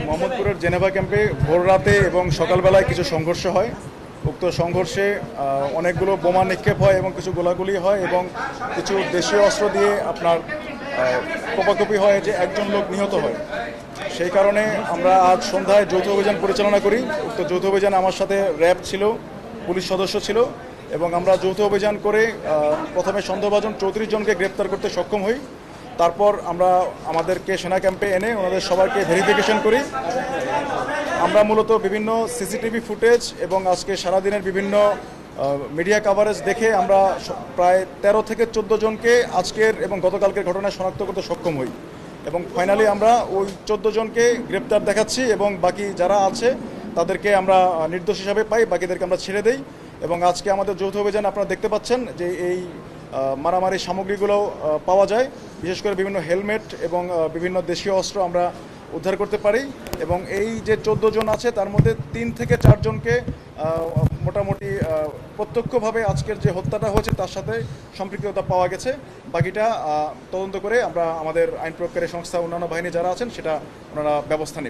মোহাম্মদপুরের জেনেভা ক্যাম্পে ভোর রাতে এবং সকালবেলায় কিছু সংঘর্ষ হয়। উক্ত সংঘর্ষে অনেকগুলো বোমা নিক্ষেপ হয় এবং কিছু গোলাগুলি হয় এবং কিছু দেশীয় অস্ত্র দিয়ে আপনার কোপাকুপি হয়, যে একজন লোক নিহত হয়। সেই কারণে আমরা আজ সন্ধ্যায় যৌথ অভিযান পরিচালনা করি। উক্ত যৌথ অভিযানে আমার সাথে র্যাব ছিল, পুলিশ সদস্য ছিল এবং আমরা যৌথ অভিযান করে প্রথমে সন্দেহভাজন 34 জনকে গ্রেপ্তার করতে সক্ষম হই। তারপর আমরা আমাদেরকে সেনা ক্যাম্পে এনে ওনাদের সবাইকে ভেরিফিকেশন করি। আমরা মূলত বিভিন্ন সিসিটিভি ফুটেজ এবং আজকে সারাদিনের বিভিন্ন মিডিয়া কাভারেজ দেখে আমরা প্রায় 13 থেকে 14 জনকে আজকের এবং গতকালকের ঘটনায় শনাক্ত করতে সক্ষম হই এবং ফাইনালি আমরা ওই 14 জনকে গ্রেপ্তার দেখাচ্ছি এবং বাকি যারা আছে তাদেরকে আমরা নির্দোষ হিসাবে পাই, বাকিদেরকে আমরা ছেড়ে দেই। এবং আজকে আমাদের যৌথ অভিযান আপনারা দেখতে পাচ্ছেন যে এই মারামারি সামগ্রীগুলো পাওয়া যায়, বিশেষ করে বিভিন্ন হেলমেট এবং বিভিন্ন দেশীয় অস্ত্র আমরা উদ্ধার করতে পারি। এবং এই যে 14 জন আছে তার মধ্যে 3 থেকে 4 জনকে মোটামুটি প্রত্যক্ষভাবে আজকের যে হত্যাটা হয়েছে তার সাথে সম্পৃক্ততা পাওয়া গেছে। বাকিটা তদন্ত করে আমরা আমাদের আইন প্রয়োগকারী সংস্থা অন্যান্য বাহিনী যারা আছেন সেটা ওনারা ব্যবস্থা নেবেন।